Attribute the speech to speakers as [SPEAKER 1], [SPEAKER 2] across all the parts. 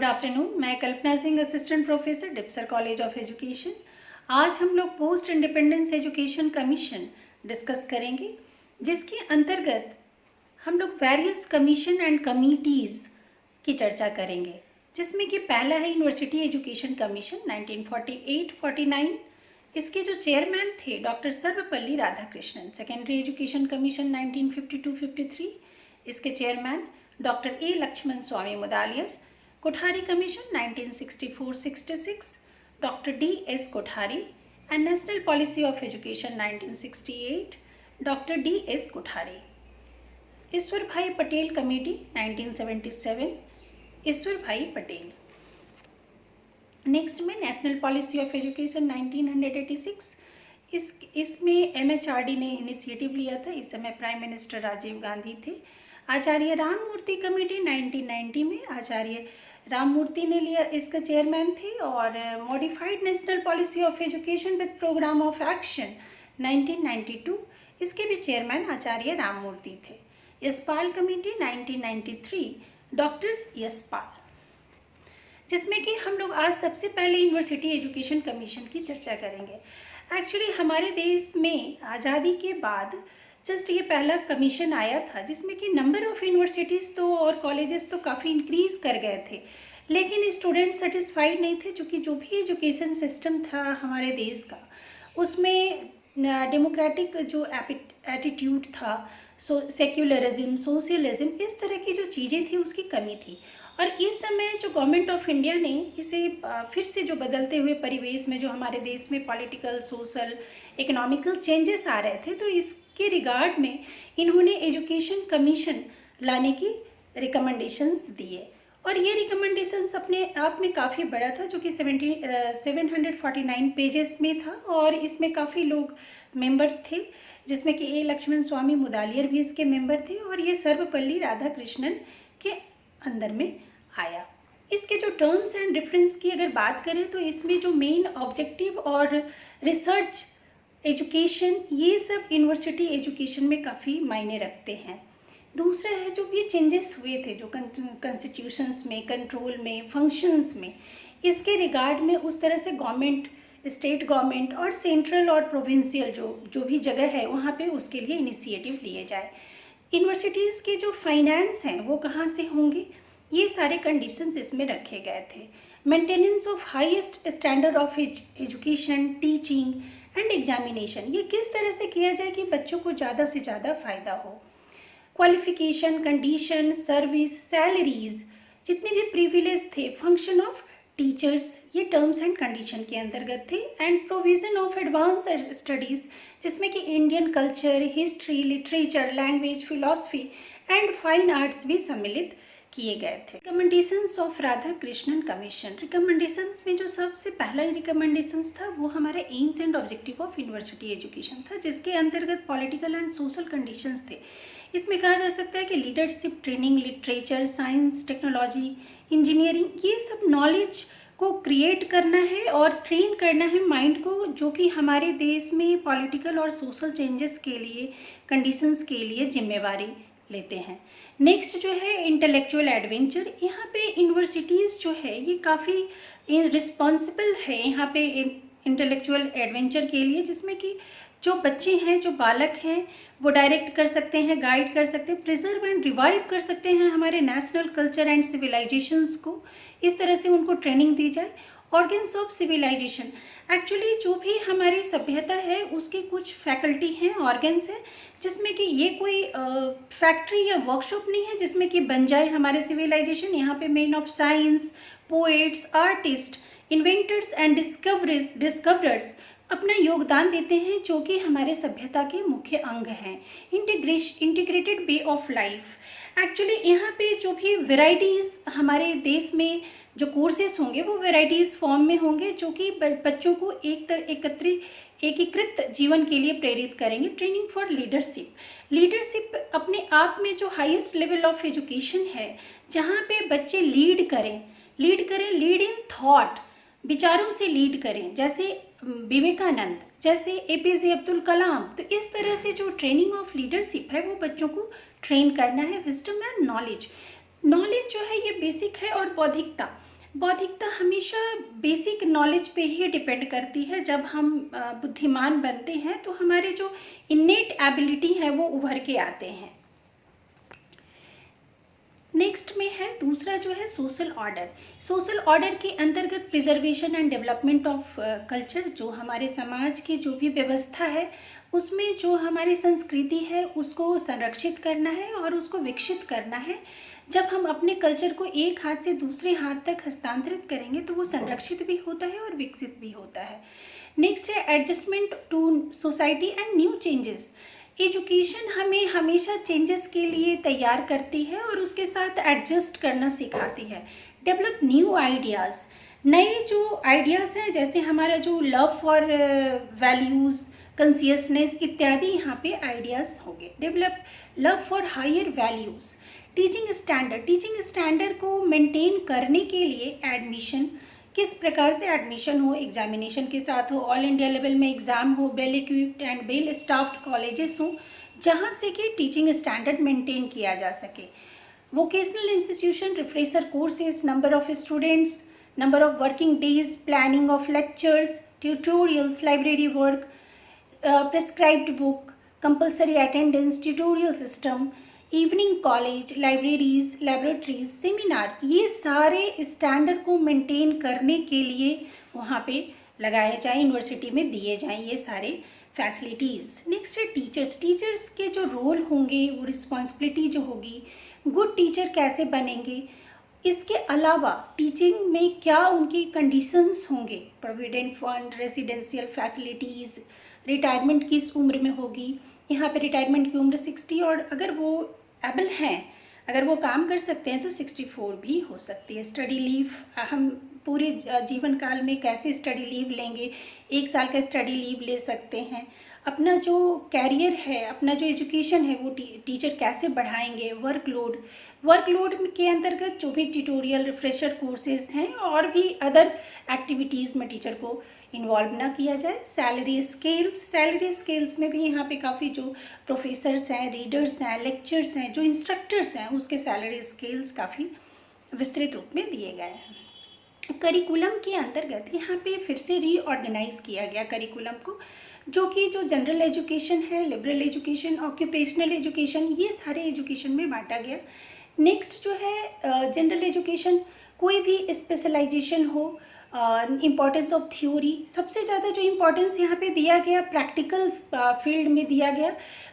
[SPEAKER 1] Afternoon. मैं Kalpana Singh, assistant professor, Dipsar college of education. आज हम लोग post independence education commission discuss करेंगे, जिसके अंतर्गत हम लोग वेरियस कमीशन एंड कमिटीज़ की चर्चा करेंगे, जिसमें कि पहला है यूनिवर्सिटी एजुकेशन कमीशन 1948-49। इसके जो चेयरमैन थे doctor Sarvepalli Radhakrishnan. Secondary education commission 1952-53, इसके chairman doctor A Lakshmanaswami Mudaliar. Kothari commission 1964-66, doctor D S Kothari. And national policy of education 1968, doctor D S Kothari. Ishwarbhai Patel committee 1977, Ishwarbhai Patel. Next में नेशनल पॉलिसी ऑफ एजुकेशन 1986। इसमें MHRD ने initiative लिया था। इस समय prime minister Rajiv Gandhi थे। आचार्य Ramamurthy committee 1990 में आचार्य राममूर्ति ने लिया, इसका चेयरमैन थे। और modified national policy of education with programme of action 1992, इसके भी चेयरमैन आचार्य राममूर्ति थे। Yashpal committee 1993, doctor Yashpal. जिसमें कि हम लोग आज सबसे पहले यूनिवर्सिटी एजुकेशन कमीशन की चर्चा करेंगे। एक्चुअली हमारे देश में आज़ादी के बाद जस्ट ये पहला कमीशन आया था, जिसमें कि नंबर ऑफ़ यूनिवर्सिटीज़ तो और कॉलेजेस तो काफ़ी इंक्रीज़ कर गए थे, लेकिन स्टूडेंट सेटिस्फाइड नहीं थे, क्योंकि जो भी एजुकेशन सिस्टम था हमारे देश का, उसमें डेमोक्रेटिक जो एटीट्यूड था, सेक्युलरिज्म, सोशलिज्म, इस तरह की जो चीज़ें थी उसकी कमी थी। और इस समय जो गवर्नमेंट ऑफ इंडिया ने इसे फिर से जो बदलते हुए परिवेश में जो हमारे देश में पॉलिटिकल, सोशल, इकोनॉमिकल चेंजेस आ रहे थे, तो इसके रिगार्ड में इन्होंने एजुकेशन कमीशन लाने की रिकमेंडेशंस दिए। और ये रिकमेंडेशंस अपने आप में काफ़ी बड़ा था, जो कि 749 पेजेस में था। और इसमें काफ़ी लोग मेंबर थे, जिसमें कि ए लक्ष्मण स्वामी मुदालियर भी इसके मेंबर थे, और ये सर्वपल्ली राधाकृष्णन के अंदर में आया। इसके जो टर्म्स एंड रेफरेंस की अगर बात करें, तो इसमें जो मेन ऑब्जेक्टिव और रिसर्च एजुकेशन, ये सब यूनिवर्सिटी एजुकेशन में काफ़ी मायने रखते हैं। दूसरा है जो ये चेंजेस हुए थे जो कॉन्स्टिट्यूशंस में, कंट्रोल में, फंक्शंस में, इसके रिगार्ड में उस तरह से गवर्नमेंट, स्टेट गवर्नमेंट और सेंट्रल और प्रोविंशियल जो भी जगह है वहाँ पे उसके लिए इनिशिएटिव लिए जाए। यूनिवर्सिटीज़ के जो फाइनेंस हैं वो कहाँ से होंगे, ये सारे कंडीशंस इसमें रखे गए थे। Maintenance of highest standard of education, teaching and examination, ये किस तरह से किया जाए कि बच्चों को ज़्यादा से ज़्यादा फ़ायदा हो। क्वालिफिकेशन, कंडीशन, सर्विस, सैलरीज, जितने भी प्रिविलेज थे, फंक्शन ऑफ टीचर्स, ये टर्म्स एंड कंडीशन के अंतर्गत थे। And provision of advance studies, जिसमें कि Indian culture, history, literature, language, philosophy and fine arts भी सम्मिलित किए गए थे। Recommendations of Radhakrishnan commission. Recommendations में जो सबसे पहला रिकमेंडेशंस था वो हमारा AIIMS and objective of university education था, जिसके अंतर्गत पॉलिटिकल एंड सोशल कंडीशंस थे। इसमें कहा जा सकता है कि leadership training, literature, science, technology, engineering, ये सब नॉलेज को क्रिएट करना है और ट्रेन करना है माइंड को, जो कि हमारे देश में पॉलिटिकल और सोशल चेंजेस के लिए, कंडीशंस के लिए जिम्मेवारी लेते हैं। नेक्स्ट जो है इंटेलेक्चुअल एडवेंचर। यहाँ पे यूनिवर्सिटीज़ जो है ये काफ़ी रिस्पॉन्सिबल है यहाँ पे इंटेलेक्चुअल एडवेंचर के लिए, जिसमें कि जो बच्चे हैं, जो बालक हैं, वो डायरेक्ट कर सकते हैं, गाइड कर सकते हैं, प्रिजर्व एंड रिवाइव कर सकते हैं हमारे नेशनल कल्चर एंड सिविलाइजेशंस को। इस तरह से उनको ट्रेनिंग दी जाए। ऑर्गन्स ऑफ सिविलाइजेशन, एक्चुअली जो भी हमारी सभ्यता है उसकी कुछ फैकल्टी हैं, ऑर्गन्स हैं, जिसमें कि ये कोई फैक्ट्री या वर्कशॉप नहीं है जिसमें कि बन जाए हमारे सिविलाइजेशन। यहाँ पे man of science, poets, artist, inventors and discoverers अपना योगदान देते हैं, जो कि हमारे सभ्यता के मुख्य अंग हैं। Integrated way of life, actually यहाँ पे जो भी वेराइटीज़ हमारे देश में जो कोर्सेज होंगे वो वेराइटीज़ फॉर्म में होंगे, जो कि बच्चों को एकीकृत जीवन के लिए प्रेरित करेंगे। ट्रेनिंग फॉर लीडरशिप अपने आप में जो हाईएस्ट लेवल ऑफ एजुकेशन है, जहाँ पे बच्चे लीड करें, लीड इन थॉट, विचारों से लीड करें, जैसे विवेकानंद, जैसे APJ अब्दुल कलाम। तो इस तरह से जो ट्रेनिंग ऑफ लीडरशिप है वो बच्चों को ट्रेन करना है। विजडम एंड नॉलेज जो है ये बेसिक है, और बौद्धिकता, बौद्धिकता हमेशा बेसिक नॉलेज पे ही डिपेंड करती है। जब हम बुद्धिमान बनते हैं तो हमारे जो इन्नेट एबिलिटी है वो उभर के आते हैं। नेक्स्ट में है दूसरा जो है सोशल ऑर्डर। सोशल ऑर्डर के अंतर्गत preservation and development of culture, जो हमारे समाज की जो भी व्यवस्था है उसमें जो हमारी संस्कृति है उसको संरक्षित करना है और उसको विकसित करना है। जब हम अपने कल्चर को एक हाथ से दूसरे हाथ तक हस्तांतरित करेंगे तो वो संरक्षित भी होता है और विकसित भी होता है। नेक्स्ट है adjustment to society and new changes. Education हमें हमेशा चेंजेस के लिए तैयार करती है और उसके साथ एडजस्ट करना सिखाती है। डेवलप न्यू आइडियाज़, नए जो आइडियाज़ हैं जैसे हमारा जो लव फॉर वैल्यूज़, कंसियसनेस इत्यादि यहाँ पे आइडियाज़ होंगे। Develop love for higher values. Teaching standard, teaching standard को मेंटेन करने के लिए एडमिशन, किस प्रकार से एडमिशन हो, एग्जामिनेशन के साथ हो, ऑल इंडिया लेवल में एग्ज़ाम हो, well equipped and well staffed colleges हों जहाँ से कि टीचिंग स्टैंडर्ड मेंटेन किया जा सके। Vocational institution, refresher courses, number of students, number of working days, planning of lectures, tutorials, library work, prescribed book, compulsory attendance, tutorial system, evening college, libraries, laboratories, seminar, ये सारे standard को maintain करने के लिए वहाँ पे लगाए जाए, यूनिवर्सिटी में दिए जाएं ये सारे फैसिलिटीज़। नेक्स्ट है टीचर्स। टीचर्स के जो रोल होंगे, वो रिस्पॉन्सिबिलिटी जो होगी, गुड टीचर कैसे बनेंगे, इसके अलावा टीचिंग में क्या उनकी कंडीशंस होंगे, provident fund, residential facilities, retirement किस उम्र में होगी। यहाँ पे रिटायरमेंट की उम्र 60 और अगर वो एबल हैं, अगर वो काम कर सकते हैं तो 64 भी हो सकती है। स्टडी लीव, हम पूरे जीवन काल में कैसे स्टडी लीव लेंगे, 1 साल का स्टडी लीव ले सकते हैं। अपना जो कैरियर है, अपना जो एजुकेशन है वो टीचर कैसे बढ़ाएंगे। वर्कलोड के अंतर्गत जो भी ट्यूटोरियल, रिफ्रेशर कोर्सेज हैं और भी अदर एक्टिविटीज़ में टीचर को इन्वॉल्व ना किया जाए। सैलरी स्केल्स में भी यहाँ पे काफ़ी जो प्रोफेसर्स हैं, रीडर्स हैं, लेक्चर्स हैं, जो इंस्ट्रक्टर्स हैं, उसके सैलरी स्केल्स काफ़ी विस्तृत रूप में दिए गए हैं। करिकुलम के अंतर्गत यहाँ पे फिर से रीऑर्गेनाइज किया गया करिकुलम को, जो कि जो जनरल एजुकेशन है, लिबरल एजुकेशन, ऑक्यूपेशनल एजुकेशन, ये सारे एजुकेशन में बांटा गया। नेक्स्ट जो है जनरल एजुकेशन, कोई भी स्पेशलाइजेशन हो, इम्पॉर्टेंस ऑफ थ्योरी, सबसे ज़्यादा जो इम्पोर्टेंस यहाँ पे दिया गया प्रैक्टिकल फील्ड में दिया गया।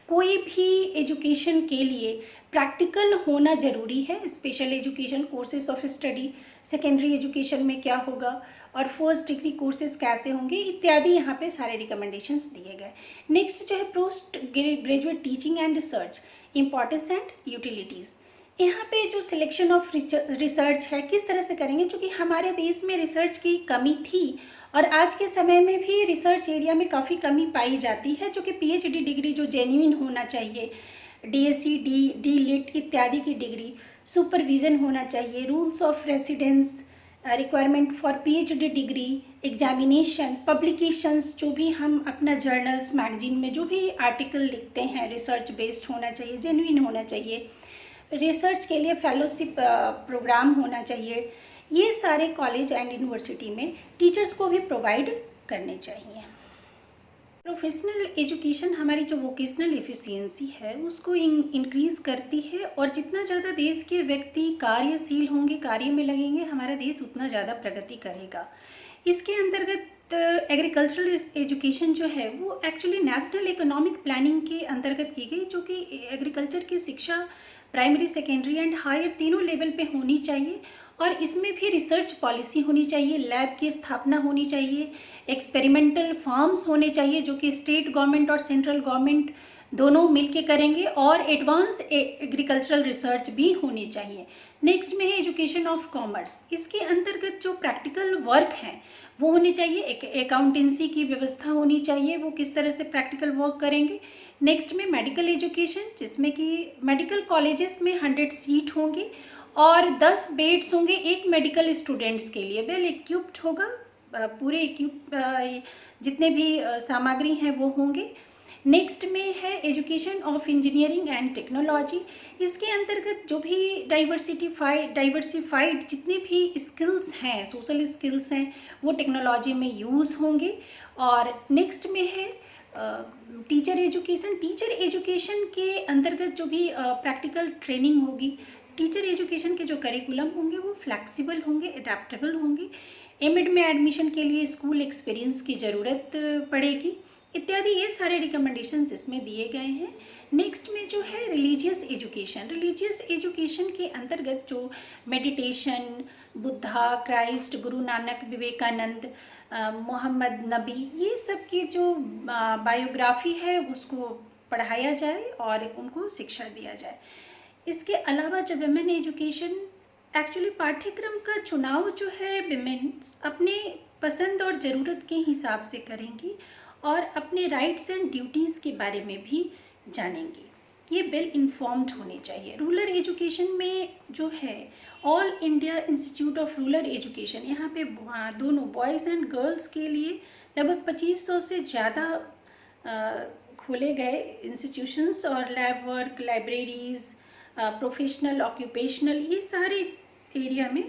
[SPEAKER 1] कोई भी एजुकेशन के लिए प्रैक्टिकल होना ज़रूरी है। Special education, courses of study, secondary education में क्या होगा और फर्स्ट डिग्री कोर्सेज कैसे होंगे इत्यादि यहाँ पे सारे रिकमेंडेशंस दिए गए। नेक्स्ट जो है post graduate teaching and research, importance and utilities. यहाँ पे जो सिलेक्शन ऑफ रिसर्च है किस तरह से करेंगे, क्योंकि हमारे देश में रिसर्च की कमी थी और आज के समय में भी रिसर्च एरिया में काफ़ी कमी पाई जाती है, जो कि पीएचडी डिग्री जो जेन्युइन होना चाहिए, डीएससी, डी.लिट इत्यादि की डिग्री, सुपरविज़न होना चाहिए, rules of residence, requirement for PhD degree, examination, publications, जो भी हम अपना जर्नल्स, मैगजीन में जो भी आर्टिकल लिखते हैं रिसर्च बेस्ड होना चाहिए, जेन्युइन होना चाहिए। रिसर्च के लिए फेलोशिप प्रोग्राम होना चाहिए। ये सारे कॉलेज एंड यूनिवर्सिटी में टीचर्स को भी प्रोवाइड करने चाहिए। प्रोफेशनल एजुकेशन हमारी जो वोकेशनल एफिशिएंसी है उसको इंक्रीज़ करती है और जितना ज़्यादा देश के व्यक्ति कार्यशील होंगे, कार्य में लगेंगे, हमारा देश उतना ज़्यादा प्रगति करेगा। इसके अंतर्गत एग्रीकल्चरल एजुकेशन जो है वो एक्चुअली नेशनल इकोनॉमिक प्लानिंग के अंतर्गत की गई, जो कि एग्रीकल्चर की शिक्षा प्राइमरी, सेकेंडरी एंड हायर तीनों लेवल पे होनी चाहिए और इसमें भी रिसर्च पॉलिसी होनी चाहिए, लैब की स्थापना होनी चाहिए, एक्सपेरिमेंटल फार्म्स होने चाहिए जो कि स्टेट गवर्नमेंट और सेंट्रल गवर्नमेंट दोनों मिलके करेंगे और एडवांस एग्रीकल्चरल रिसर्च भी होनी चाहिए। नेक्स्ट में है एजुकेशन ऑफ कॉमर्स। इसके अंतर्गत जो प्रैक्टिकल वर्क हैं वो होने चाहिए, अकाउंटेंसी की व्यवस्था होनी चाहिए, वो किस तरह से प्रैक्टिकल वर्क करेंगे। नेक्स्ट में मेडिकल एजुकेशन, जिसमें कि मेडिकल कॉलेजेस में 100 सीट होंगी और 10 बेड्स होंगे एक मेडिकल स्टूडेंट्स के लिए, वेल इक्विप्ड होगा, पूरे जितने भी सामग्री हैं वो होंगे। नेक्स्ट में है education of engineering and technology. इसके अंतर्गत जो भी डाइवर्सिफाइड जितने भी स्किल्स हैं, सोशल स्किल्स हैं, वो टेक्नोलॉजी में यूज़ होंगे। और नेक्स्ट में है टीचर एजुकेशन। टीचर एजुकेशन के अंतर्गत जो भी प्रैक्टिकल ट्रेनिंग होगी, टीचर एजुकेशन के जो करिकुलम होंगे वो फ्लैक्सिबल होंगे, एडेप्टेबल होंगे। एमएड में एडमिशन के लिए स्कूल एक्सपीरियंस की ज़रूरत पड़ेगी इत्यादि, ये सारे रिकमेंडेशंस इसमें दिए गए हैं। नेक्स्ट में जो है रिलीजियस एजुकेशन। रिलीजियस एजुकेशन के अंतर्गत जो मेडिटेशन, बुद्धा, क्राइस्ट, गुरु नानक, विवेकानंद, मोहम्मद नबी, ये सब की जो बायोग्राफी है उसको पढ़ाया जाए और उनको शिक्षा दिया जाए। इसके अलावा जो विमेन एजुकेशन, एक्चुअली पाठ्यक्रम का चुनाव जो है विमेन अपने पसंद और ज़रूरत के हिसाब से करेंगी और अपने राइट्स एंड ड्यूटीज़ के बारे में भी जानेंगी। ये वेल इन्फॉर्म्ड होने चाहिए। रूरल एजुकेशन में जो है all India institute of rural education, यहाँ पे दोनों बॉयज़ एंड गर्ल्स के लिए लगभग 2500 से ज़्यादा खोले गए इंस्टीट्यूशंस और lab work, libraries, professional, occupational, ये सारे एरिया में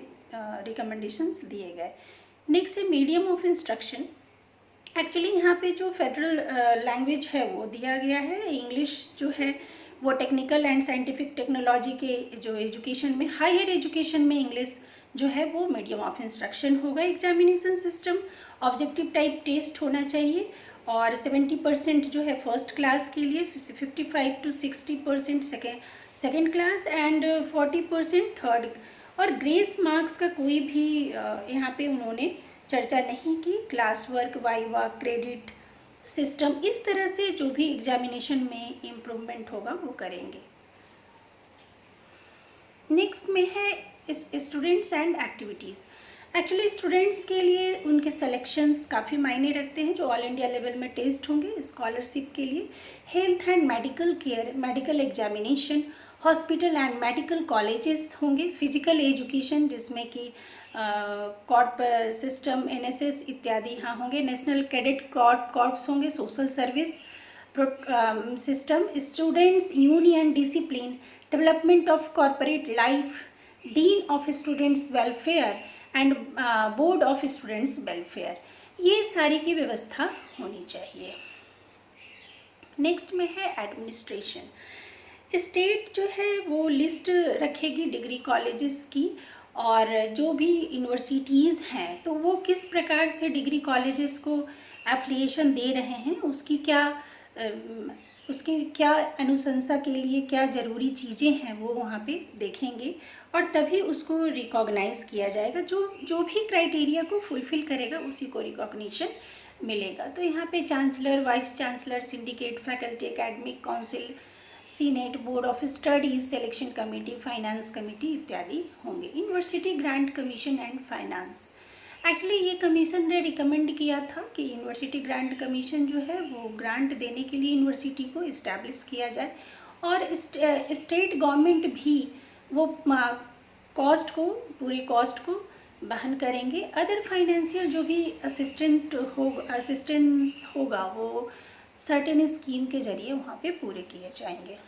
[SPEAKER 1] रिकमेंडेशंस दिए गए। नेक्स्ट है मीडियम ऑफ इंस्ट्रक्शन। एक्चुअली यहाँ पे जो फेडरल लैंग्वेज है वो दिया गया है। इंग्लिश जो है वो टेक्निकल एंड साइंटिफिक टेक्नोलॉजी के जो एजुकेशन में, हायर एजुकेशन में इंग्लिश जो है वो मीडियम ऑफ इंस्ट्रक्शन होगा। Examination system objective type test होना चाहिए और 70% जो है फर्स्ट क्लास के लिए, 55 to 60% second class and 40% third. और ग्रेस मार्क्स का कोई भी यहाँ पे उन्होंने चर्चा नहीं की। Class work, viva, credit system, इस तरह से जो भी एग्जामिनेशन में इम्प्रूवमेंट होगा वो करेंगे। नेक्स्ट में है students and activities. Actually students के लिए उनके सिलेक्शंस काफ़ी मायने रखते हैं, जो ऑल इंडिया लेवल में टेस्ट होंगे स्कॉलरशिप के लिए। Health and medical care, medical examination, hospital and medical colleges होंगे। फिजिकल एजुकेशन जिसमें कि कॉर्प सिस्टम, एनएसएस इत्यादि यहाँ होंगे। नेशनल कैडेट कॉर्प्स होंगे। Social service system, students union discipline, development of corporate life, dean of students welfare and board of students welfare, ये सारी की व्यवस्था होनी चाहिए। नेक्स्ट में है एडमिनिस्ट्रेशन। स्टेट जो है वो लिस्ट रखेगी डिग्री कॉलेजेस की, और जो भी यूनिवर्सिटीज़ हैं तो वो किस प्रकार से डिग्री कॉलेजेस को एफिलिएशन दे रहे हैं, उसकी क्या अनुशंसा के लिए क्या ज़रूरी चीज़ें हैं वो वहाँ पे देखेंगे और तभी उसको रिकॉग्नाइज़ किया जाएगा। जो भी क्राइटेरिया को फुलफ़िल करेगा उसी को रिकॉग्निशन मिलेगा। तो यहाँ पे chancellor, vice chancellor, syndicate, faculty, academic council, senate, board of studies, selection committee, finance committee इत्यादि होंगे। University grant commission and finance, actually ये कमीशन ने रिकमेंड किया था कि यूनिवर्सिटी ग्रांट कमीशन जो है वो ग्रांट देने के लिए यूनिवर्सिटी को इस्टेब्लिश किया जाए और स्टेट गवर्नमेंट भी वो पूरे कॉस्ट को वहन करेंगे। अदर फाइनेंशियल जो भी असिस्टेंस होगा वो सर्टेन स्कीम के ज़रिए वहाँ पे पूरे किए जाएंगे।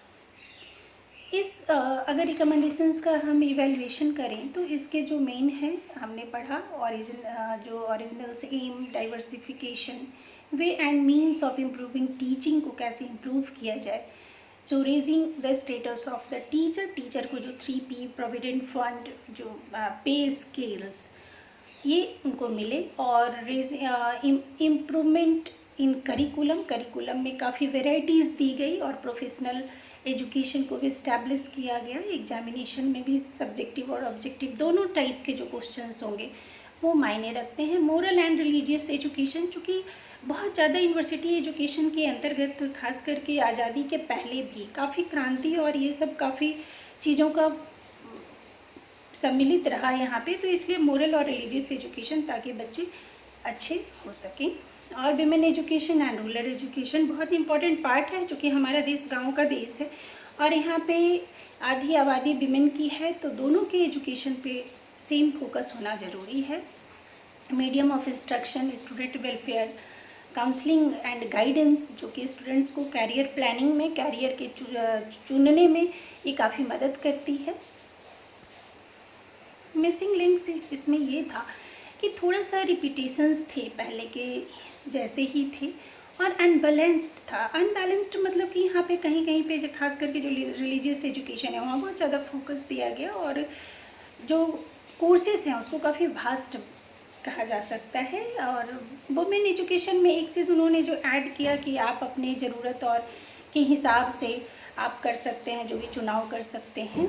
[SPEAKER 1] अगर रिकमेंडेशंस का हम इवैल्यूएशन करें तो इसके जो मेन है हमने पढ़ा, originals, aim, diversification, ways and means of improving teaching को कैसे इम्प्रूव किया जाए, जो raising the status of the teacher को जो 3P, प्रोविडेंट फंड, जो पे स्केल्स, ये उनको मिले। और इम्प्रूवमेंट इन करिकुलम में काफ़ी वेराइटीज़ दी गई और प्रोफेशनल एजुकेशन को भी इस्टेब्लिश किया गया। एग्जामिनेशन में भी सब्जेक्टिव और ऑब्जेक्टिव दोनों टाइप के जो क्वेश्चंस होंगे वो मायने रखते हैं। मोरल एंड रिलीजियस एजुकेशन, चूँकि बहुत ज़्यादा यूनिवर्सिटी एजुकेशन के अंतर्गत खास करके आज़ादी के पहले भी काफ़ी क्रांति और ये सब काफ़ी चीज़ों का सम्मिलित रहा यहाँ पे, तो इसलिए मोरल और रिलीजियस एजुकेशन ताकि बच्चे अच्छे हो सकें। और women education and rural education बहुत इंपॉर्टेंट पार्ट है, क्योंकि हमारा देश गांव का देश है और यहाँ पे आधी आबादी विमेन की है, तो दोनों के एजुकेशन पे सेम फोकस होना ज़रूरी है। Medium of instruction, student welfare, counselling and guidance जो कि स्टूडेंट्स को कैरियर प्लानिंग में, कैरियर के चुनने में ये काफ़ी मदद करती है। मिसिंग लिंक्स इसमें ये था कि थोड़ा सा रिपीटेशंस थे पहले के जैसे ही थे, और अनबैलेंस्ड था। अनबैलेंस्ड मतलब कि यहाँ पे कहीं कहीं पे खास करके जो रिलीजियस एजुकेशन है वहाँ बहुत ज़्यादा फोकस दिया गया, और जो कोर्सेस हैं उसको काफ़ी वास्ट कहा जा सकता है। और वुमेन एजुकेशन में एक चीज़ उन्होंने जो ऐड किया कि आप अपने ज़रूरत और के हिसाब से आप कर सकते हैं, जो भी चुनाव कर सकते हैं।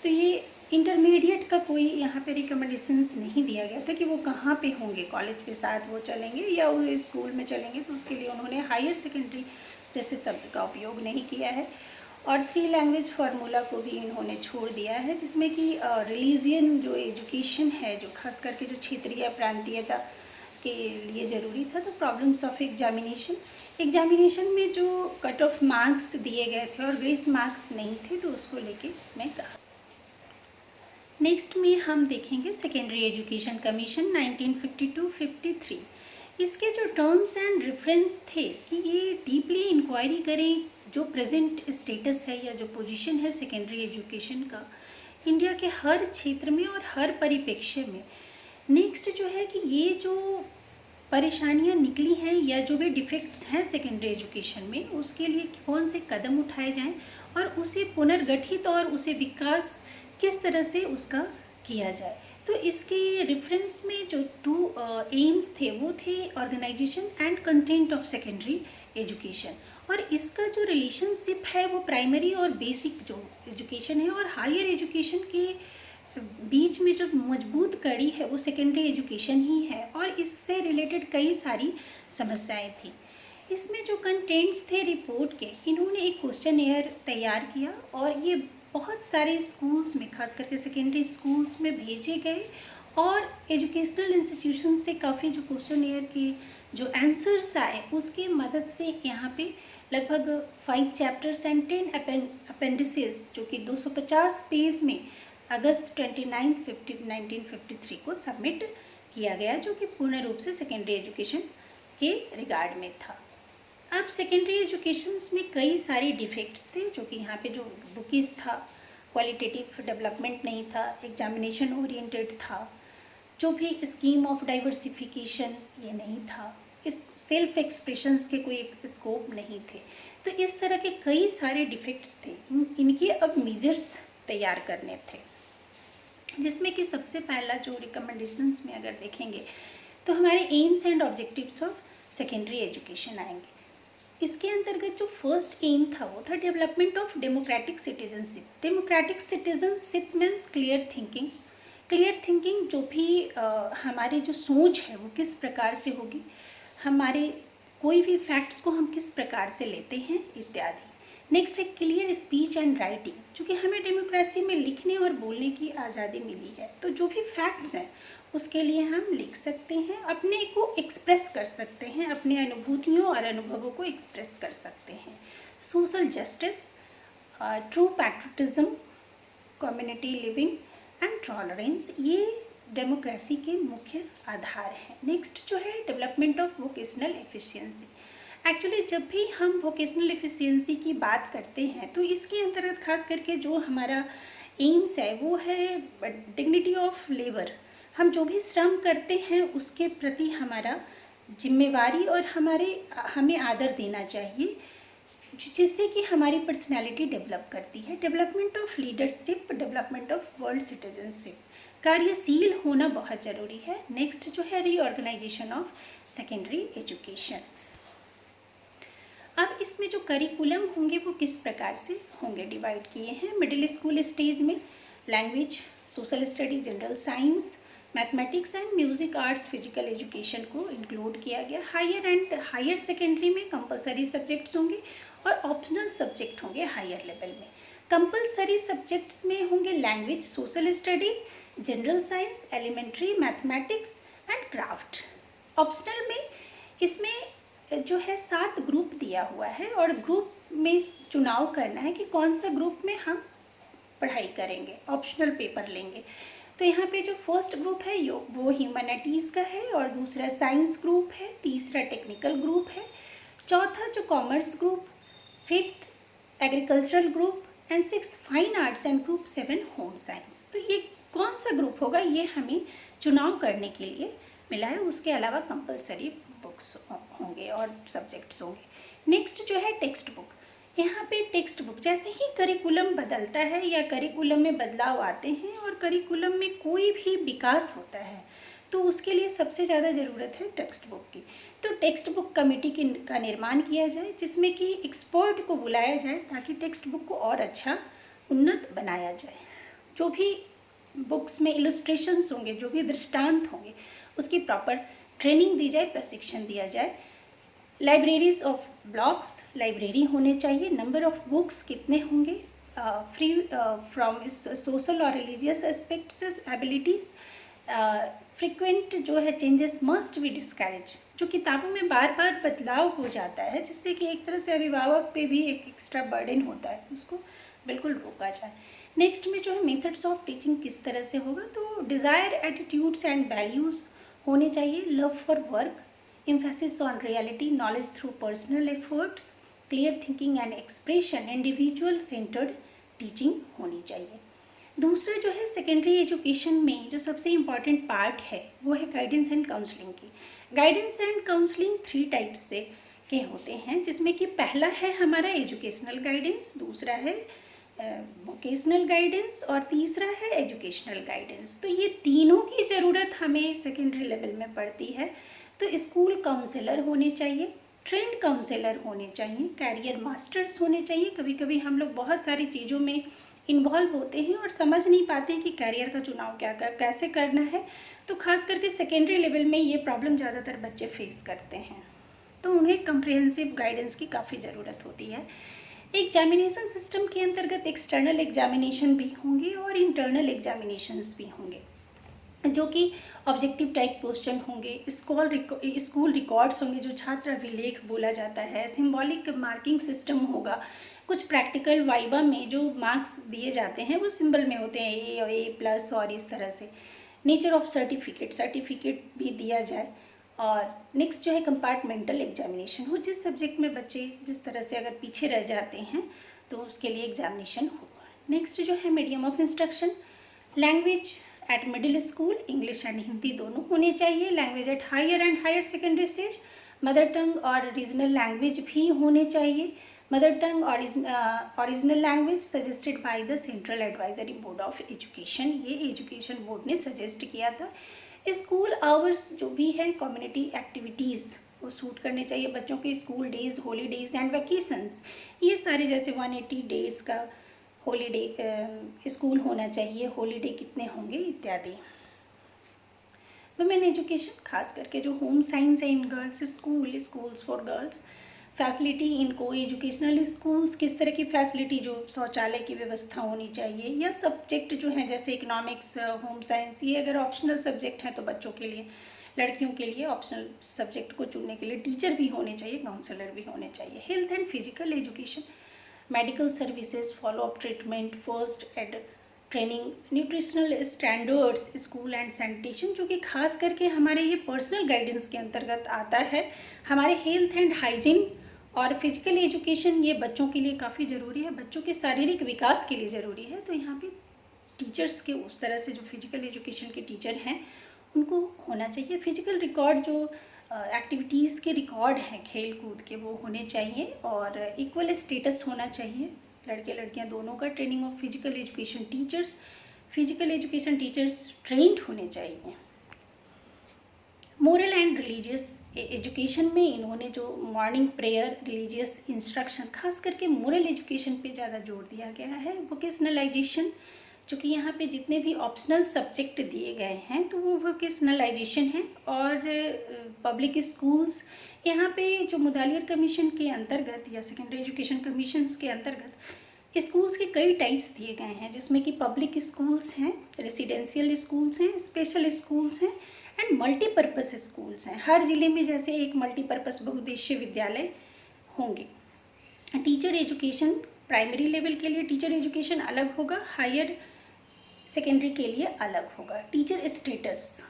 [SPEAKER 1] तो ये इंटरमीडिएट का कोई यहाँ पे रिकमेंडेशंस नहीं दिया गया था कि वो कहाँ पे होंगे, कॉलेज के साथ वो चलेंगे या वो स्कूल में चलेंगे। तो उसके लिए उन्होंने हायर सेकेंडरी जैसे शब्द का उपयोग नहीं किया है। और 3 लैंग्वेज फार्मूला को भी इन्होंने छोड़ दिया है, जिसमें कि रिलीजियन जो एजुकेशन है, जो खास करके जो क्षेत्रीय प्रांतीयता के लिए ज़रूरी था। तो प्रॉब्लम्स ऑफ एग्जामिनेशन में जो कट ऑफ मार्क्स दिए गए थे और ग्रेस मार्क्स नहीं थे, तो उसको लेके इसमें कहा। नेक्स्ट में हम देखेंगे सेकेंडरी एजुकेशन कमीशन 1952-53। इसके जो टर्म्स एंड रेफरेंस थे कि ये डीपली इंक्वायरी करें जो प्रेजेंट स्टेटस है या जो पोजीशन है सेकेंडरी एजुकेशन का इंडिया के हर क्षेत्र में और हर परिप्रेक्ष्य में। नेक्स्ट जो है कि ये जो परेशानियां निकली हैं या जो भी डिफेक्ट्स हैं सेकेंडरी एजुकेशन में, उसके लिए कौन से कदम उठाए जाएं और उसे पुनर्गठित और उसे विकास किस तरह से उसका किया जाए। तो इसके रेफरेंस में जो 2 एम्स थे वो थे organisation and content of secondary education, और इसका जो रिलेशनशिप है वो प्राइमरी और बेसिक जो एजुकेशन है और हायर एजुकेशन के बीच में जो मजबूत कड़ी है वो सेकेंडरी एजुकेशन ही है, और इससे रिलेटेड कई सारी समस्याएं थी। इसमें जो कंटेंट्स थे रिपोर्ट के, इन्होंने एक क्वेश्चनएयर तैयार किया और ये बहुत सारे स्कूल्स में, खास करके सेकेंडरी स्कूल्स में भेजे गए, और एजुकेशनल इंस्टीट्यूशन से काफ़ी जो क्वेश्चनएयर के जो आंसर्स आए उसकी मदद से यहाँ पे लगभग 5 चैप्टर्स एंड 10 अपेंडिसेस जो कि 250 पेज में अगस्त 29 1953 को सबमिट किया गया, जो कि पूर्ण रूप से सेकेंडरी एजुकेशन के रिगार्ड में था। अब सेकेंडरी एजुकेशंस में कई सारे डिफेक्ट्स थे, जो कि यहाँ पे जो बुकिस था, क्वालिटेटिव डेवलपमेंट नहीं था, एग्जामिनेशन ओरिएंटेड था, जो भी स्कीम ऑफ डाइवर्सिफिकेशन ये नहीं था, इस सेल्फ एक्सप्रेशंस के कोई स्कोप नहीं थे। तो इस तरह के कई सारे डिफेक्ट्स थे, इनके अब मेजर्स तैयार करने थे, जिसमें कि सबसे पहला जो रिकमेंडेशंस में अगर देखेंगे तो हमारे AIIMS and objectives of secondary education आएंगे। इसके अंतर्गत जो फर्स्ट एम था वो था development of democratic citizenship. Democratic citizenship means clear thinking जो भी हमारी जो सोच है वो किस प्रकार से होगी, हमारे कोई भी फैक्ट्स को हम किस प्रकार से लेते हैं इत्यादि। नेक्स्ट है क्लियर स्पीच एंड राइटिंग, चूँकि हमें डेमोक्रेसी में लिखने और बोलने की आज़ादी मिली है, तो जो भी फैक्ट्स हैं उसके लिए हम लिख सकते हैं, अपने को एक्सप्रेस कर सकते हैं, अपने अनुभूतियों और अनुभवों को एक्सप्रेस कर सकते हैं। Social justice, true patriotism, community living and tolerance, ये डेमोक्रेसी के मुख्य आधार हैं। नेक्स्ट जो है development of vocational efficiency. Actually जब भी हम वोकेशनल एफिशिएंसी की बात करते हैं तो इसके अंतर्गत खास करके जो हमारा एम्स है वो है डिग्निटी ऑफ लेबर। हम जो भी श्रम करते हैं उसके प्रति हमारा जिम्मेवारी और हमें आदर देना चाहिए, जिससे कि हमारी पर्सनालिटी डेवलप करती है। Development of leadership, development of world citizenship, कार्यशील होना बहुत ज़रूरी है। नेक्स्ट जो है रीऑर्गेनाइजेशन ऑफ सेकेंडरी एजुकेशन। अब इसमें जो करिकुलम होंगे वो किस प्रकार से होंगे डिवाइड किए हैं। मिडिल स्कूल स्टेज में language, social study, general science, mathematics and music, arts, physical education को इंक्लूड किया गया। हायर सेकेंडरी में कंपलसरी सब्जेक्ट्स होंगे और ऑप्शनल सब्जेक्ट होंगे हायर लेवल में। कंपलसरी सब्जेक्ट्स में होंगे language, social study, general science, elementary, mathematics and craft. Optional में इसमें जो है 7 ग्रुप दिया हुआ है और ग्रुप में चुनाव करना है कि कौन सा ग्रुप में हम पढ़ाई करेंगे, ऑप्शनल पेपर लेंगे। तो यहाँ पे जो फर्स्ट ग्रुप है वो ह्यूमैनिटीज़ का है, और दूसरा साइंस ग्रुप है, तीसरा टेक्निकल ग्रुप है, चौथा जो commerce group, fifth agricultural group and sixth fine arts and group 7 home science. तो ये कौन सा ग्रुप होगा ये हमें चुनाव करने के लिए मिला है। उसके अलावा कंपलसरी बुक्स होंगे और सब्जेक्ट्स होंगे। नेक्स्ट जो है टेक्स्ट बुक। यहाँ पे टेक्स्ट बुक जैसे ही करिकुलम बदलता है या करिकुलम में बदलाव आते हैं और करिकुलम में कोई भी विकास होता है तो उसके लिए सबसे ज़्यादा ज़रूरत है टेक्स्ट बुक की। तो टेक्स्ट बुक कमेटी का निर्माण किया जाए जिसमें कि एक्सपर्ट को बुलाया जाए ताकि टेक्स्ट बुक को और अच्छा उन्नत बनाया जाए। जो भी बुक्स में इलस्ट्रेशंस होंगे, जो भी दृष्टांत होंगे, उसकी प्रॉपर ट्रेनिंग दी जाए, प्रशिक्षण दिया जाए। लाइब्रेरीज ऑफ ब्लॉक्स, लाइब्रेरी होने चाहिए। नंबर ऑफ बुक्स कितने होंगे, फ्री फ्रॉम सोशल और रिलीजियस एस्पेक्ट्स एबिलिटीज़। फ्रिक्वेंट जो है चेंजेस मस्ट बी डिस्करेज। जो किताबों में बार बार बदलाव हो जाता है जिससे कि एक तरह से अभिभावक पे भी एक एक्स्ट्रा बर्डन होता है, उसको बिल्कुल रोका जाए। नेक्स्ट में जो है मेथड्स ऑफ टीचिंग किस तरह से होगा, तो डिज़ायर एटीट्यूड्स एंड वैल्यूज़ होने चाहिए। Love for work, emphasis on reality, knowledge through personal effort, clear thinking and expression, individual centered teaching होनी चाहिए। दूसरा जो है सेकेंडरी एजुकेशन में जो सबसे इम्पॉर्टेंट पार्ट है वो है गाइडेंस एंड काउंसलिंग की। गाइडेंस एंड काउंसलिंग 3 टाइप्स से के होते हैं जिसमें कि पहला है हमारा एजुकेशनल गाइडेंस, दूसरा है वोकेशनल गाइडेंस और तीसरा है एजुकेशनल गाइडेंस। तो ये तीनों की ज़रूरत हमें सेकेंडरी लेवल में पड़ती है। तो स्कूल काउंसलर होने चाहिए, ट्रेंड काउंसलर होने चाहिए, कैरियर मास्टर्स होने चाहिए। कभी कभी हम लोग बहुत सारी चीज़ों में इन्वॉल्व होते हैं और समझ नहीं पाते कि कैरियर का चुनाव कैसे करना है। तो खास करके सेकेंडरी लेवल में ये प्रॉब्लम ज़्यादातर बच्चे फेस करते हैं, तो उन्हें कम्प्रिहेंसिव गाइडेंस की काफ़ी ज़रूरत होती है। एग्जामिनेशन सिस्टम के अंतर्गत एक्सटर्नल एग्जामिनेशन भी होंगे और इंटरनल एग्जामिनेशंस भी होंगे जो कि ऑब्जेक्टिव टाइप क्वेश्चन होंगे, स्कूल रिकॉर्ड्स होंगे जो छात्र अभिलेख बोला जाता है, सिंबॉलिक मार्किंग सिस्टम होगा, कुछ प्रैक्टिकल वाइवा में जो मार्क्स दिए जाते हैं वो सिंबल में होते हैं, ए और A+ और इस तरह से। नेचर ऑफ सर्टिफिकेट भी दिया जाए। और नेक्स्ट जो है कंपार्टमेंटल एग्जामिनेशन हो, जिस सब्जेक्ट में बच्चे जिस तरह से अगर पीछे रह जाते हैं तो उसके लिए एग्जामिनेशन हो। नेक्स्ट जो है medium of instruction, language at middle school English and Hindi दोनों होने चाहिए। Language at higher and higher secondary stage mother tongue और रीजनल लैंग्वेज भी होने चाहिए। मदर टंग और original language suggested by the central advisory board of education, ये education board ने सजेस्ट किया था। स्कूल आवर्स जो भी है कम्युनिटी एक्टिविटीज़ वो सूट करने चाहिए बच्चों के, school days, holidays and vacations, ये सारे जैसे 180 डेज का हॉलीडे स्कूल होना चाहिए, हॉलीडे कितने होंगे इत्यादि। वुमेन एजुकेशन खास करके जो होम साइंस है in girls school, schools for girls, facility in को एजुकेशनल स्कूल्स, किस तरह की फैसिलिटी, जो शौचालय की व्यवस्था होनी चाहिए, या सब्जेक्ट जो है जैसे इकोनॉमिक्स, होम साइंस, ये अगर ऑप्शनल सब्जेक्ट हैं तो बच्चों के लिए, लड़कियों के लिए ऑप्शनल सब्जेक्ट को चुनने के लिए टीचर भी होने चाहिए, काउंसलर भी होने चाहिए। Health and physical education, medical services, follow up treatment, first aid training, nutritional standards, school and sanitation, जो कि खास करके हमारे ये पर्सनल गाइडेंस के अंतर्गत आता है। हमारे हेल्थ एंड हाइजीन और फिजिकल एजुकेशन ये बच्चों के लिए काफ़ी ज़रूरी है, बच्चों के शारीरिक विकास के लिए ज़रूरी है। तो यहाँ पे टीचर्स के उस तरह से जो फिजिकल एजुकेशन के टीचर हैं उनको होना चाहिए। फिजिकल रिकॉर्ड जो एक्टिविटीज़ के रिकॉर्ड हैं खेल कूद के वो होने चाहिए, और इक्वल स्टेटस होना चाहिए लड़के लड़कियां दोनों का। Training of physical education teachers, physical education teachers trend होने चाहिए। मोरल एंड रिलीजियस एजुकेशन में इन्होंने जो मॉर्निंग प्रेयर, रिलीजियस इंस्ट्रक्शन, खास करके मोरल एजुकेशन पे ज़्यादा जोर दिया गया है। वोकेशनलाइजेशन, चूँकि यहाँ पे जितने भी ऑप्शनल सब्जेक्ट दिए गए हैं तो वो वोकेशनलाइजेशन है। और पब्लिक स्कूल्स, यहाँ पे जो मुदालियर कमीशन के अंतर्गत या सेकेंडरी एजुकेशन कमीशंस के अंतर्गत स्कूल्स के कई टाइप्स दिए गए हैं, जिसमें कि पब्लिक स्कूल्स हैं, रेसिडेंशियल स्कूल्स हैं, स्पेशल स्कूल्स हैं एंड मल्टीपर्पज़ स्कूल्स हैं। हर ज़िले में जैसे एक मल्टीपर्पज़ बहुउद्देशीय विद्यालय होंगे। टीचर एजुकेशन, प्राइमरी लेवल के लिए टीचर एजुकेशन अलग होगा, हायर सेकेंडरी के लिए अलग होगा। टीचर स्टेटस,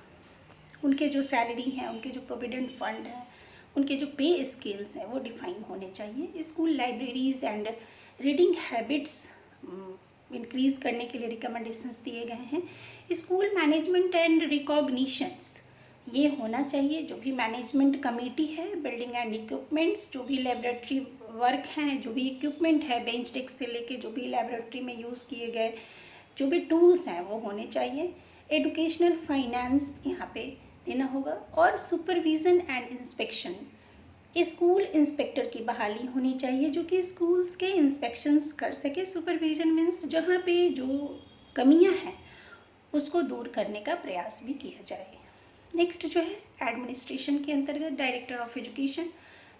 [SPEAKER 1] उनके जो सैलरी हैं, उनके जो प्रोविडेंट फंड हैं, उनके जो पे स्केल्स हैं वो डिफाइन होने चाहिए। School libraries and reading habits increase करने के लिए रिकमेंडेशंस दिए गए हैं। स्कूल मैनेजमेंट एंड रिकॉग्निशंस, ये होना चाहिए। जो भी मैनेजमेंट कमेटी है, बिल्डिंग एंड इक्विपमेंट्स, जो भी लेबोरेटरी वर्क हैं, जो भी इक्विपमेंट है, बेंच डेस्क से लेके जो भी लेबोरेटरी में यूज़ किए गए जो भी टूल्स हैं वो होने चाहिए। एजुकेशनल फाइनेंस यहाँ पे देना होगा। और supervision and inspection, school inspector की बहाली होनी चाहिए जो कि स्कूल्स के इंस्पेक्शंस कर सके। सुपरविज़न मीन्स जहाँ पे जो कमियाँ हैं उसको दूर करने का प्रयास भी किया जाए। नेक्स्ट जो है एडमिनिस्ट्रेशन के अंतर्गत director of education,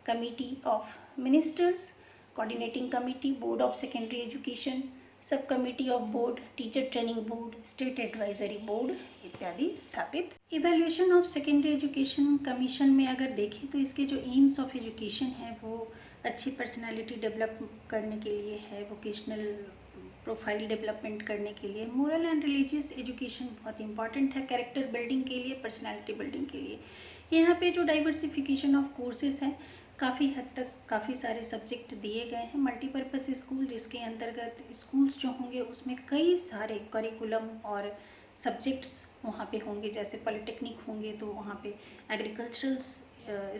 [SPEAKER 1] committee of ministers, coordinating committee, board of secondary education, sub committee of board, teacher training board, state advisory board इत्यादि स्थापित। Evaluation of secondary education commission में अगर देखें तो इसके जो एम्स ऑफ एजुकेशन है वो अच्छी पर्सनालिटी डेवलप करने के लिए है, वोकेशनल प्रोफाइल डेवलपमेंट करने के लिए, मोरल एंड रिलीजियस एजुकेशन बहुत इंपॉर्टेंट है, कैरेक्टर बिल्डिंग के लिए, पर्सनालिटी बिल्डिंग के लिए। यहाँ पे जो डाइवर्सिफिकेशन ऑफ कोर्सेज हैं काफ़ी हद तक काफ़ी सारे सब्जेक्ट दिए गए हैं। मल्टीपर्पज़ स्कूल जिसके अंतर्गत स्कूल्स जो होंगे उसमें कई सारे करिकुलम और सब्जेक्ट्स वहाँ पे होंगे। जैसे पॉलिटेक्निक होंगे तो वहाँ पे एग्रीकल्चरल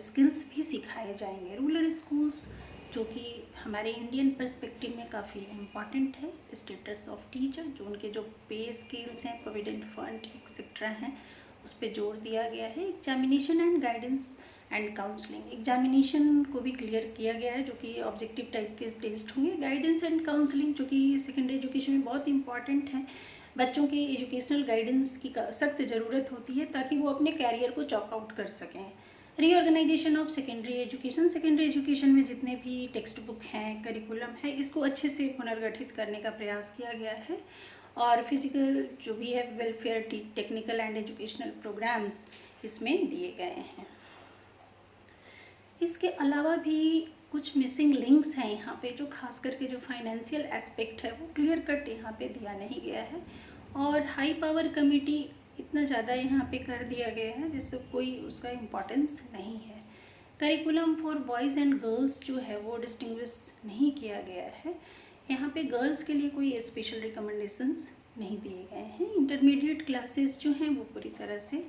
[SPEAKER 1] स्किल्स भी सिखाए जाएंगे। रूरल स्कूल्स जो कि हमारे इंडियन पर्सपेक्टिव में काफ़ी इम्पॉर्टेंट है। स्टेटस ऑफ टीचर, जो उनके जो पे स्केल्स हैं, प्रोविडेंट फंड एक्सेट्रा हैं, उस पर जोर दिया गया है। Examination and guidance and counselling, examination को भी क्लियर किया गया है जो कि ऑब्जेक्टिव टाइप के टेस्ट होंगे। गाइडेंस एंड काउंसलिंग जो कि सेकेंडरी एजुकेशन में बहुत इंपॉर्टेंट है। बच्चों के एजुकेशनल गाइडेंस की सख्त ज़रूरत होती है ताकि वो अपने कैरियर को चॉक आउट कर सकें। Reorganisation of secondary education, secondary education में जितने भी टेक्स्ट बुक हैं, करिकुलम है, इसको अच्छे से पुनर्गठित करने का प्रयास किया गया है। और फिजिकल जो भी है welfare, technical and educational programmes इसमें दिए गए हैं। इसके अलावा भी कुछ मिसिंग लिंक्स हैं यहाँ पे, जो खास करके जो फाइनेंशियल एस्पेक्ट है वो क्लियर कट यहाँ पे दिया नहीं गया है। और हाई पावर कमेटी इतना ज़्यादा यहाँ पे कर दिया गया है जिससे कोई उसका इम्पोर्टेंस नहीं है। Curriculum for boys and girls जो है वो डिस्टिंग्विश नहीं किया गया है। यहाँ पे गर्ल्स के लिए कोई स्पेशल रिकमेंडेशंस नहीं दिए गए हैं। इंटरमीडिएट क्लासेस जो हैं वो पूरी तरह से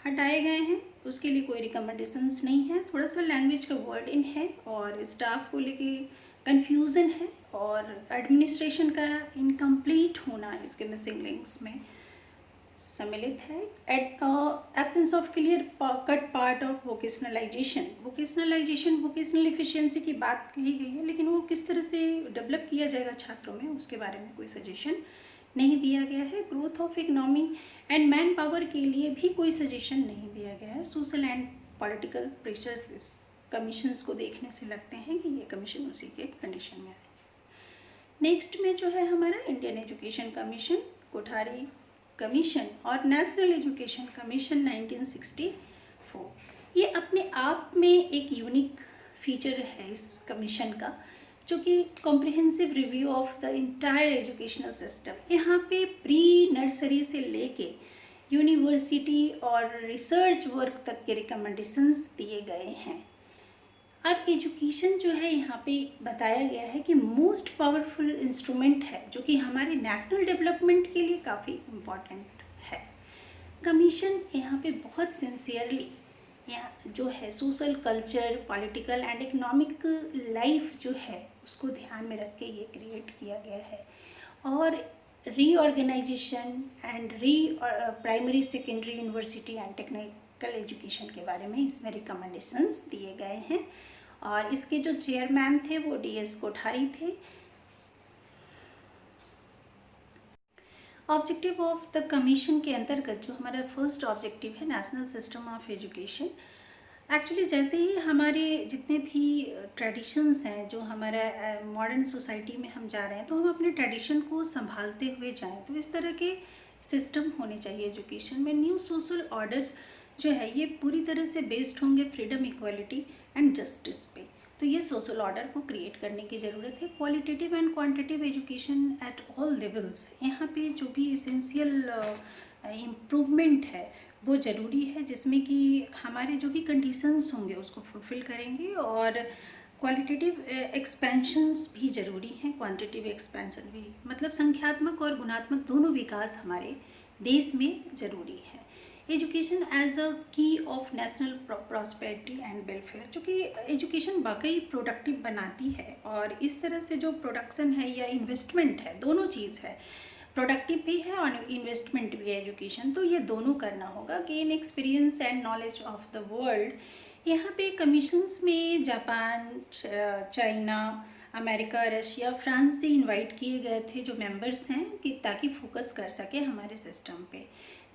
[SPEAKER 1] हटाए गए हैं, उसके लिए कोई रिकमेंडेशंस नहीं है। थोड़ा सा लैंग्वेज का वर्ड इन है और स्टाफ को लेके कंफ्यूजन है और एडमिनिस्ट्रेशन का इनकम्प्लीट होना इसके मिसिंग लिंक्स में सम्मिलित है। Absence of clear cut part of vocationalisation, vocational efficiency की बात कही गई है, लेकिन वो किस तरह से डेवलप किया जाएगा छात्रों में उसके बारे में कोई सजेशन नहीं दिया गया है। Growth of economy and man power के लिए भी कोई सजेशन नहीं दिया गया है। सोशल एंड पॉलिटिकल प्रेशर्स इस कमीशंस को देखने से लगते हैं कि ये कमीशन उसी के कंडीशन में आए। नेक्स्ट में जो है हमारा Indian education commission, Kothari commission और नेशनल एजुकेशन कमीशन 1964। ये अपने आप में एक यूनिक फीचर है इस कमीशन का, जो कि comprehensive review of the entire educational system. यहाँ पे प्री नर्सरी से लेके यूनिवर्सिटी और रिसर्च वर्क तक के रिकमेंडेशंस दिए गए हैं। अब एजुकेशन जो है यहाँ पे बताया गया है कि मोस्ट पावरफुल इंस्ट्रूमेंट है जो कि हमारे नेशनल डेवलपमेंट के लिए काफ़ी इम्पॉर्टेंट है। कमीशन यहाँ पे बहुत सिंसियरली यहाँ जो है social, culture, political and economic life जो है उसको ध्यान में रख के ये क्रिएट किया गया है। और reorganisation and primary, secondary, university and technical education के बारे में इसमें रिकमेंडेशंस दिए गए हैं। और इसके जो चेयरमैन थे वो DS कोठारी थे। ऑब्जेक्टिव ऑफ द कमीशन के अंतर्गत जो हमारा फर्स्ट ऑब्जेक्टिव है national system of education. Actually जैसे ही हमारे जितने भी ट्रेडिशंस हैं, जो हमारा मॉडर्न सोसाइटी में हम जा रहे हैं, तो हम अपने ट्रेडिशन को संभालते हुए जाएं, तो इस तरह के सिस्टम होने चाहिए एजुकेशन में। न्यू सोशल ऑर्डर जो है ये पूरी तरह से बेस्ड होंगे फ्रीडम, इक्वालिटी एंड जस्टिस पे। तो ये सोशल ऑर्डर को क्रिएट करने की ज़रूरत है। Qualitative and quantitative education at all levels, यहाँ पे जो भी इसेंशियल इम्प्रूवमेंट है वो ज़रूरी है, जिसमें कि हमारे जो भी कंडीशंस होंगे उसको फुलफ़िल करेंगे। और क्वालिटेटिव एक्सपेंशंस भी ज़रूरी हैं, क्वांटिटेटिव एक्सपेंशन भी, मतलब संख्यात्मक और गुणात्मक दोनों विकास हमारे देश में ज़रूरी है। एजुकेशन एज अ की of national prosperity and welfare, जो कि एजुकेशन वाकई प्रोडक्टिव बनाती है, और इस तरह से जो प्रोडक्शन है या इन्वेस्टमेंट है, दोनों चीज़ है, प्रोडक्टिव भी है और इन्वेस्टमेंट भी है एजुकेशन, तो ये दोनों करना होगा। Gain experience and knowledge of the world, यहाँ पे कमीशंस में Japan, China, America, Russia, France से इनवाइट किए गए थे जो मेंबर्स हैं, कि ताकि फोकस कर सके हमारे सिस्टम पे।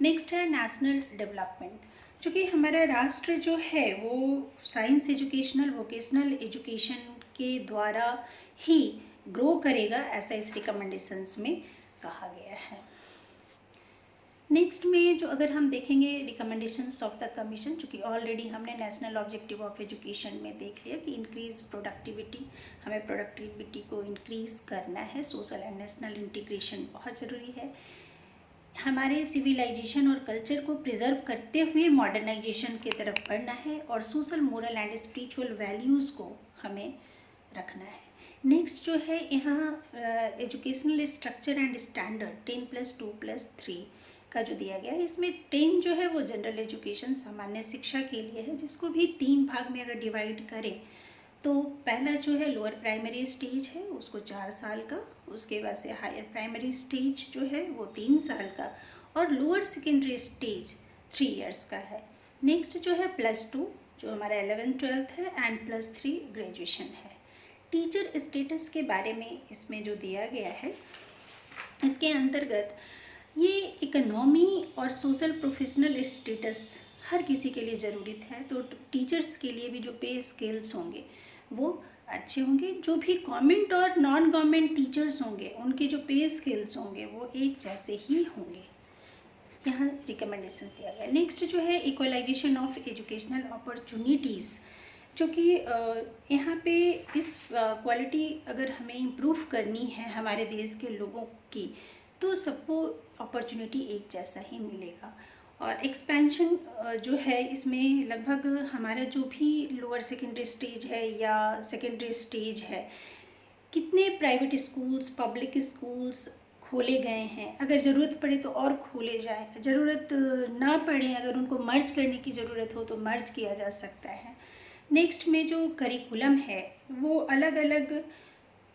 [SPEAKER 1] नेक्स्ट है नेशनल डेवलपमेंट, चूँकि हमारा राष्ट्र जो है वो साइंस एजुकेशनल वोकेशनल एजुकेशन के द्वारा ही ग्रो करेगा, ऐसा इस रिकमेंडेशंस में कहा गया है। नेक्स्ट में जो अगर हम देखेंगे रिकमेंडेशंस ऑफ द कमीशन, चूँकि ऑलरेडी हमने नेशनल ऑब्जेक्टिव ऑफ एजुकेशन में देख लिया कि इंक्रीज प्रोडक्टिविटी, हमें प्रोडक्टिविटी को इंक्रीज करना है। सोशल एंड नेशनल इंटीग्रेशन बहुत ज़रूरी है। हमारे सिविलाइजेशन और कल्चर को प्रिजर्व करते हुए मॉडर्नाइजेशन की तरफ बढ़ना है, और social, moral and spiritual values को हमें रखना है। नेक्स्ट जो है यहाँ एजुकेशनल स्ट्रक्चर एंड स्टैंडर्ड 10+2+3 का जो दिया गया है, इसमें 10 जो है वो जनरल एजुकेशन सामान्य शिक्षा के लिए है, जिसको भी 3 भाग में अगर डिवाइड करें तो पहला जो है लोअर प्राइमरी स्टेज है उसको 4 साल का, उसके बाद से हायर प्राइमरी स्टेज जो है वो 3 साल का, और लोअर सेकेंडरी स्टेज 3 इयर्स का है। नेक्स्ट जो है +2 जो हमारा 11th-12th है, एंड +3 ग्रेजुएशन है। टीचर स्टेटस के बारे में इसमें जो दिया गया है, इसके अंतर्गत ये इकोनॉमी और सोशल प्रोफेशनल स्टेटस हर किसी के लिए ज़रूरी है, तो टीचर्स के लिए भी जो पे स्केल्स होंगे वो अच्छे होंगे। जो भी गवर्नमेंट और नॉन गवर्नमेंट टीचर्स होंगे उनके जो पे स्केल्स होंगे वो एक जैसे ही होंगे, यहाँ रिकमेंडेशन दिया गया। नेक्स्ट जो है इक्वलाइजेशन ऑफ एजुकेशनल अपॉर्चुनिटीज़, जो कि यहाँ पे इस क्वालिटी अगर हमें इम्प्रूव करनी है हमारे देश के लोगों की, तो सबको अपॉर्चुनिटी एक जैसा ही मिलेगा। और एक्सपेंशन जो है इसमें लगभग हमारा जो भी लोअर सेकेंडरी स्टेज है या सेकेंडरी स्टेज है, कितने प्राइवेट स्कूल्स, पब्लिक स्कूल्स खोले गए हैं, अगर ज़रूरत पड़े तो और खोले जाए, ज़रूरत ना पड़े अगर उनको मर्ज करने की ज़रूरत हो तो मर्ज किया जा सकता है। नेक्स्ट में जो करिकुलम है वो अलग अलग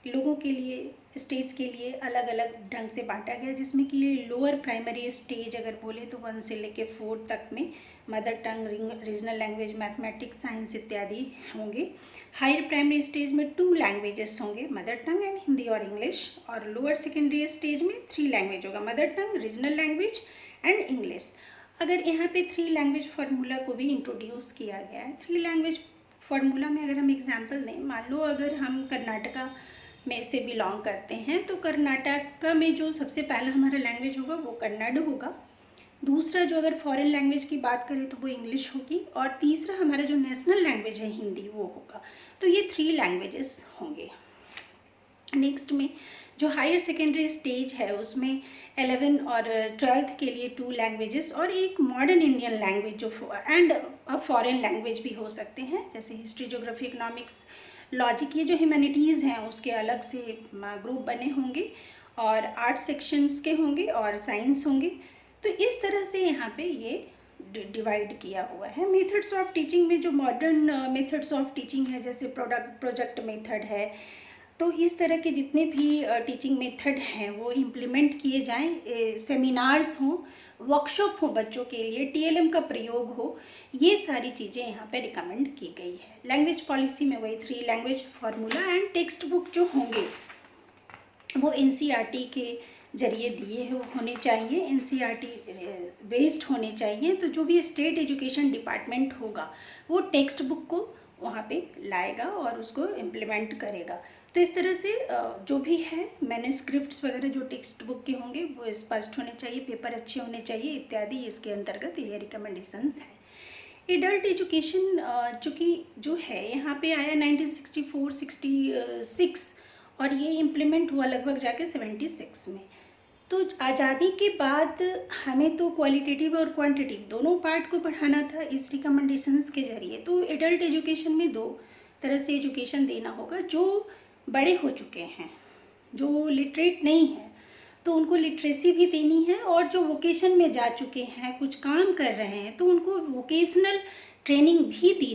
[SPEAKER 1] लोगों के लिए, स्टेज के लिए अलग अलग ढंग से बांटा गया, जिसमें कि लोअर प्राइमरी स्टेज अगर बोले तो 1 से लेकर 4 तक में mother tongue, regional language, mathematics, science इत्यादि होंगे। हायर प्राइमरी स्टेज में 2 लैंग्वेजेस होंगे, मदर टंग एंड हिंदी और इंग्लिश, और लोअर सेकेंडरी स्टेज में 3 लैंग्वेज होगा, mother tongue, regional language and English. अगर यहाँ पे 3 लैंग्वेज फार्मूला को भी इंट्रोड्यूस किया गया है। 3 लैंग्वेज फार्मूला में अगर हम एग्जाम्पल दें, मान लो अगर हम कर्नाटका में से बिलोंग करते हैं, तो कर्नाटका में जो सबसे पहला हमारा लैंग्वेज होगा वो कन्नड़ होगा, दूसरा जो अगर फॉरेन लैंग्वेज की बात करें तो वो इंग्लिश होगी, और तीसरा हमारा जो नेशनल लैंग्वेज है हिंदी वो होगा। तो ये 3 लैंग्वेजेस होंगे। नेक्स्ट में जो हायर सेकेंडरी स्टेज है उसमें 11 और 12th के लिए 2 लैंग्वेजेस और एक मॉडर्न इंडियन लैंग्वेज जो एंड फॉरेन लैंग्वेज भी हो सकते हैं, जैसे हिस्ट्री, ज्योग्राफी, इकोनॉमिक्स, लॉजिक, ये जो ह्यूमैनिटीज़ हैं उसके अलग से ग्रुप बने होंगे, और आर्ट सेक्शंस के होंगे और साइंस होंगे। तो इस तरह से यहाँ पे ये डिवाइड किया हुआ है। मेथड्स ऑफ टीचिंग में जो मॉडर्न मेथड्स ऑफ टीचिंग है, जैसे प्रोजेक्ट मेथड है, तो इस तरह के जितने भी टीचिंग मेथड हैं वो इम्प्लीमेंट किए जाएं, सेमिनार्स हों, वर्कशॉप हो बच्चों के लिए, टीएलएम का प्रयोग हो, ये सारी चीज़ें यहाँ पे रिकमेंड की गई है। लैंग्वेज पॉलिसी में वही 3 language formula, and text book जो होंगे वो एनसीईआरटी के जरिए दिए होने चाहिए, एनसीईआरटी बेस्ड होने चाहिए। तो जो भी स्टेट एजुकेशन डिपार्टमेंट होगा वो टेक्स्ट बुक को वहाँ पे लाएगा और उसको इम्प्लीमेंट करेगा। तो इस तरह से जो भी है मैन्युस्क्रिप्ट्स वगैरह जो टेक्स्ट बुक के होंगे वो स्पष्ट होने चाहिए, पेपर अच्छे होने चाहिए इत्यादि, इसके अंतर्गत ये रिकमेंडेशंस हैं। एडल्ट एजुकेशन चूँकि जो है यहाँ पे आया 1964-66 और ये इम्प्लीमेंट हुआ लगभग जाके 76 में। तो आज़ादी के बाद हमें तो क्वालिटेटिव और क्वांटिटेटिव दोनों पार्ट को बढ़ाना था इस रिकमेंडेशंस के ज़रिए। तो एडल्ट एजुकेशन में दो तरह से एजुकेशन देना होगा। जो बड़े हो चुके हैं, जो लिटरेट नहीं है, तो उनको लिटरेसी भी देनी है, और जो वोकेशन में जा चुके हैं, कुछ काम कर रहे हैं, तो उनको वोकेशनल ट्रेनिंग भी दी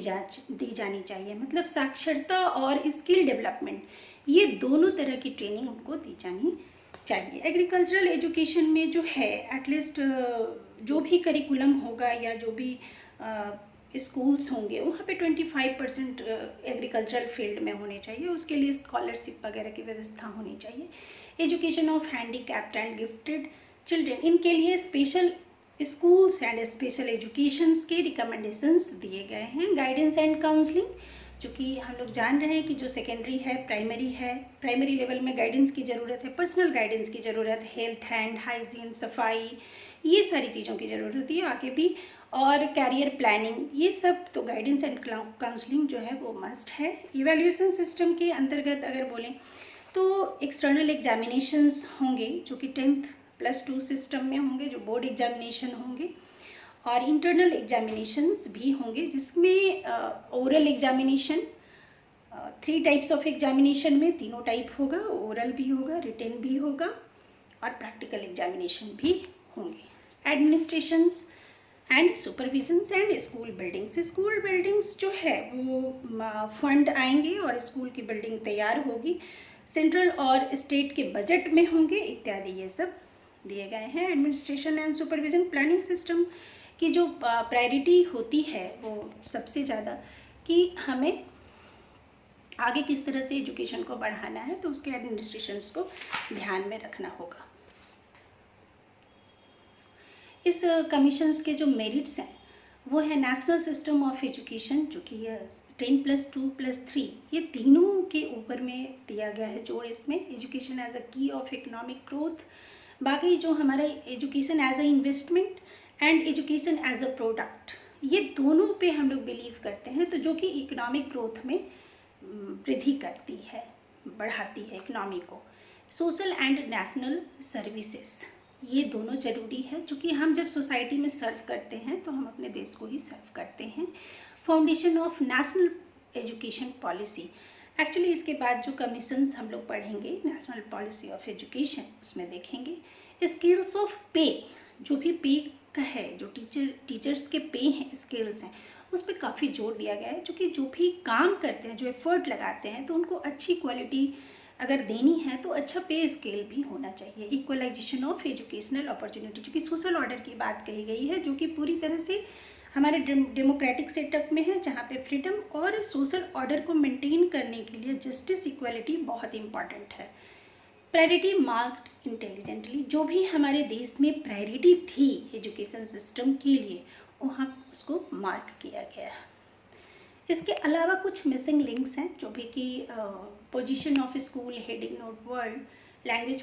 [SPEAKER 1] जानी चाहिए। मतलब साक्षरता और स्किल डेवलपमेंट, ये दोनों तरह की ट्रेनिंग उनको दी जानी चाहिए। एग्रीकल्चरल एजुकेशन में जो है एटलीस्ट जो भी करिकुलम होगा या जो भी स्कूल्स होंगे वहाँ पे 25% एग्रीकल्चरल फील्ड में होने चाहिए। उसके लिए स्कॉलरशिप वगैरह की व्यवस्था होनी चाहिए। Education of handicapped and gifted children, इनके लिए special schools and special educations के रिकमेंडेशंस दिए गए हैं। गाइडेंस एंड काउंसलिंग, चूँकि हम लोग जान रहे हैं कि जो सेकेंडरी है, प्राइमरी लेवल में गाइडेंस की ज़रूरत है, पर्सनल गाइडेंस की ज़रूरत है, हेल्थ एंड हाइजीन, सफाई, ये सारी चीज़ों की ज़रूरत होती है आगे भी। और कैरियर प्लानिंग, ये सब तो गाइडेंस एंड काउंसलिंग जो है वो मस्ट है। इवैल्यूएशन सिस्टम के अंतर्गत अगर बोलें तो एक्सटर्नल एग्जामिनेशंस होंगे जो कि 10th +2 सिस्टम में होंगे, जो बोर्ड एग्जामिनेशन होंगे, और इंटरनल एग्जामिनेशंस भी होंगे जिसमें oral examination, 3 types of examination में तीनों टाइप होगा, ओरल भी होगा, रिटन भी होगा, और प्रैक्टिकल एग्जामिनेशन भी होंगे। Administrations and supervisions and school buildings जो है वो फंड आएंगे और स्कूल की बिल्डिंग तैयार होगी, सेंट्रल और स्टेट के बजट में होंगे इत्यादि, ये सब दिए गए हैं। Administration and supervision planning system की जो प्रायोरिटी होती है वो सबसे ज़्यादा कि हमें आगे किस तरह से एजुकेशन को बढ़ाना है, तो उसके एडमिनिस्ट्रेशंस को ध्यान में रखना होगा। इस कमीशंस के जो मेरिट्स हैं वो है नेशनल सिस्टम ऑफ एजुकेशन, जो कि 10+2+3 ये तीनों के ऊपर में दिया गया है जोड़ इसमें। एजुकेशन एज अ की ऑफ इकोनॉमिक ग्रोथ, बाकी जो हमारा education as a investment and education as a product, ये दोनों पे हम लोग बिलीव करते हैं, तो जो कि इकोनॉमिक ग्रोथ में वृद्धि करती है, बढ़ाती है इकोनॉमी को। सोशल एंड नेशनल सर्विसेज, ये दोनों ज़रूरी है, क्योंकि हम जब सोसाइटी में सर्व करते हैं तो हम अपने देश को ही सर्व करते हैं। Foundation of national education policy, actually इसके बाद जो कमीशंस हम लोग पढ़ेंगे नेशनल पॉलिसी ऑफ एजुकेशन, उसमें देखेंगे स्किल्स ऑफ पे, जो भी पे का है, जो टीचर्स के पे हैं, स्किल्स हैं, उस पर काफ़ी जोर दिया गया है, क्योंकि जो भी काम करते हैं, जो एफर्ट लगाते हैं, तो उनको अच्छी क्वालिटी अगर देनी है तो अच्छा पे स्केल भी होना चाहिए। इक्वलाइजेशन ऑफ एजुकेशनल अपॉर्चुनिटी, चूँकि सोशल ऑर्डर की बात कही गई है, जो कि पूरी तरह से हमारे डेमोक्रेटिक सेटअप में है, जहाँ पे फ्रीडम और सोशल ऑर्डर को मेंटेन करने के लिए जस्टिस, इक्वालिटी बहुत इंपॉर्टेंट है। प्रायोरिटी मार्क्ड इंटेलिजेंटली, जो भी हमारे देश में प्रायोरिटी थी एजुकेशन सिस्टम के लिए, वहाँ उसको मार्क किया गया है। इसके अलावा कुछ मिसिंग लिंक्स हैं, जो भी कि position of school, heading note, word, language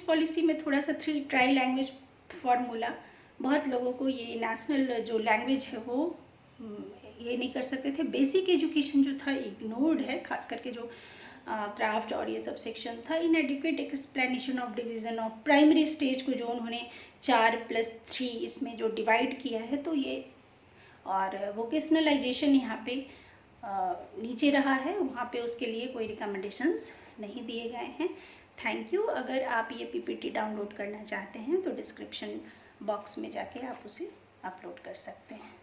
[SPEAKER 1] policy में थोड़ा सा 3 ट्राई लैंग्वेज फार्मूला, बहुत लोगों को ये नेशनल जो लैंग्वेज है वो ये नहीं कर सकते थे। बेसिक एजुकेशन जो था इग्नोर्ड है, खास करके जो क्राफ्ट और ये सब सेक्शन था। इनएडिक्वेट explanation of division of primary stage को जो उन्होंने 4+3 इसमें जो डिवाइड किया है, तो ये, और वोकेशनलाइजेशन यहाँ पे नीचे रहा है, वहाँ पे उसके लिए कोई रिकमेंडेशंस नहीं दिए गए हैं। Thank you. अगर आप ये पीपीटी डाउनलोड करना चाहते हैं तो डिस्क्रिप्शन बॉक्स में जाके आप उसे अपलोड कर सकते हैं।